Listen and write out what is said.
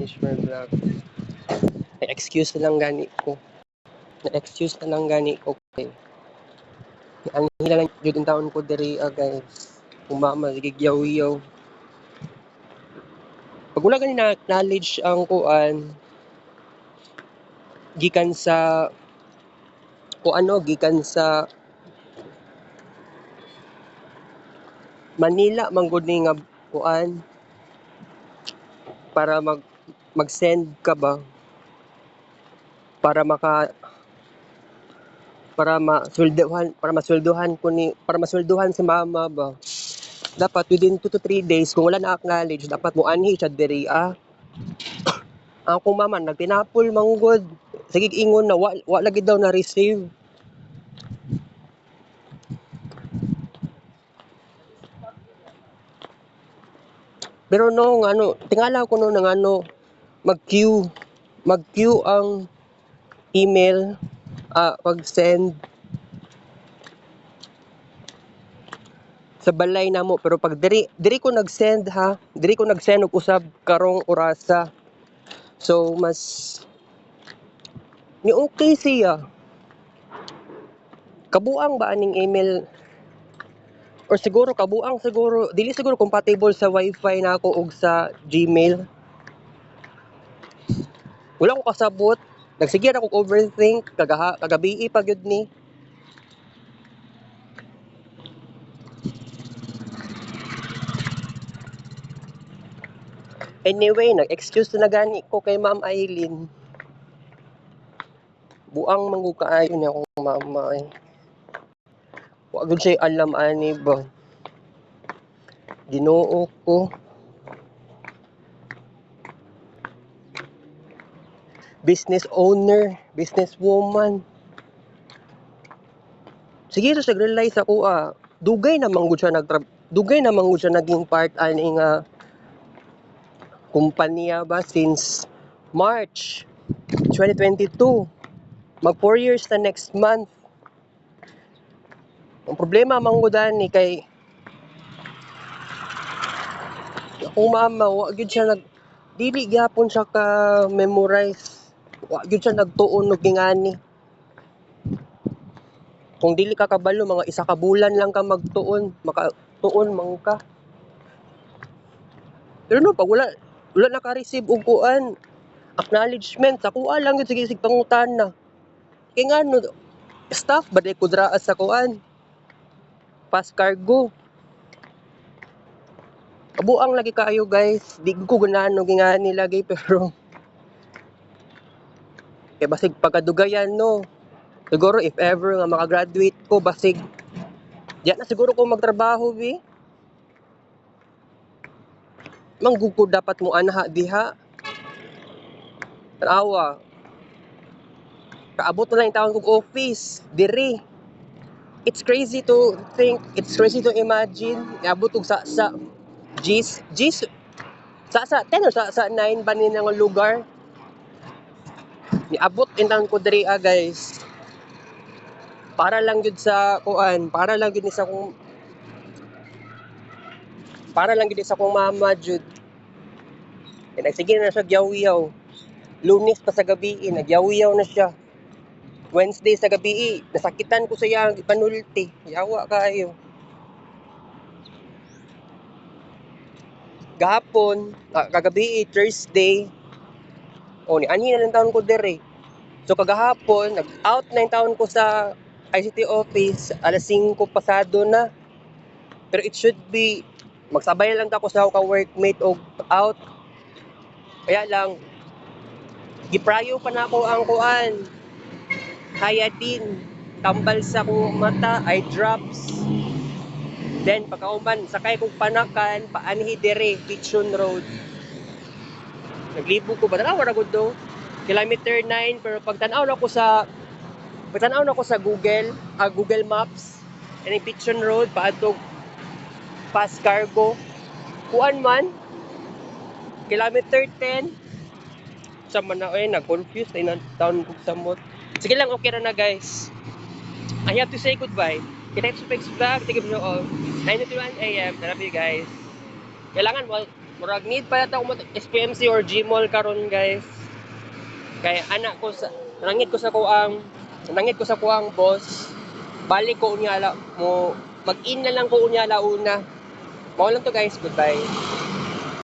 Ishmael Vlog. Na-excuse na lang gani ko. Na-excuse na lang gani ko. Okay. Ang hila lang yun taon ko diri guys. Umama, gigyaw-yaw. Pag wala gani na knowledge ang kuan, gikan sa gikan sa Manila manggod ni nga kuan para mag-send ka ba para masweldohan si mama ba, dapat within 2 to 3 days kung wala na acknowledge dapat mo anhi siya diri akong mama nagtinapol manggod sige ingon na wa lagi daw na receive. Pero no tingala ko no ng mag-queue ang email pag-send sa balay namo, pero pag diri ko nag-send og usab karong orasa. So mas ni okay siya. Kabuang ba aning email or siguro dili siguro compatible sa wifi nako og sa Gmail. Wala ko kasabot. Nagsige na ko overthink kagabi pa gyud ni. Anyway, nag-excuse na gani ko kay Ma'am Aileen. Buang manggo kaayo niya akong mama eh. Wa gyud siya alam ani ba. Ginoo ko. Business owner, business woman. Sige ra siya realize ako dugay na manggod siya naging part ani nga kumpanya ba since March 2022. Mag 4 years na next month. Ang problema manggodan ni kay akong mama wa gyud siya dili gyapon siya ka memorize. Wa gyud siya nagtuon og ingani. Kung dili ka kabalo mga isa ka bulan lang ka magtuon, makatuon man ka. Pero no pag wala naka-receive og kuan acknowledgement sa kuha lang yun sige pangutana. Kaya nga staff ba di kudraa sa kuan pass cargo. Kabuang lagi kaayo guys, di ko ganahan og ingani lagi pero kay basig pagkadugayan no. Siguro if ever nga makagraduate ko basig diyan na siguro ko magtrabaho bi. Manggugod dapat mo anha diha. Tanawa. Kaabot na lang taon kog office diri. It's crazy to imagine. Kaabot og sa G's sa 10 or sa 9 ba ni nga lugar. Niabot intang ko diri guys. Para lang gud sa kuan, para lang gud sa kong mama jud. Nagsige na siya gyaw-yaw. Lunes pa sa gabi, nagyaw-yaw na siya. Wednesday sa gabi, nasakitan ko sa iyang panulti. Yawa kaayo. Gahapon, kagabi, Thursday, ni ani na lang taon ko dere. So kagahapon, nag-out na yung taon ko sa ICT office, alas 5 pasado na. Pero it should be, magsabay lang ako sa ka-workmate og out. Kaya lang, giprayo pa na ako ang kuan. Hayadin, tambal sa kong mata, eye drops. Then pagkauman, sakay kong panakan, paanhi dire, Pichon Road. Naglibo ko ba? Tanaw na gud do. Kilometer 9, pero pagtanaw na ko sa Google Maps, and Pichon Road, paadtog pass cargo. Kuan man, kilometer 10. Sa man na nag-confuse na taon kong samot. Sige lang, okay na guys. I have to say goodbye. Kita sa next vlog. Thank you for all. 9:21 AM. I love you guys. Kailangan Murag need pa yata ako SPMC or Gmall karon guys. Kay anak ko sa nangit ko sa kuang boss. Balik ko unya mo mag-in na lang ko unya una. Mao lang to guys, goodbye.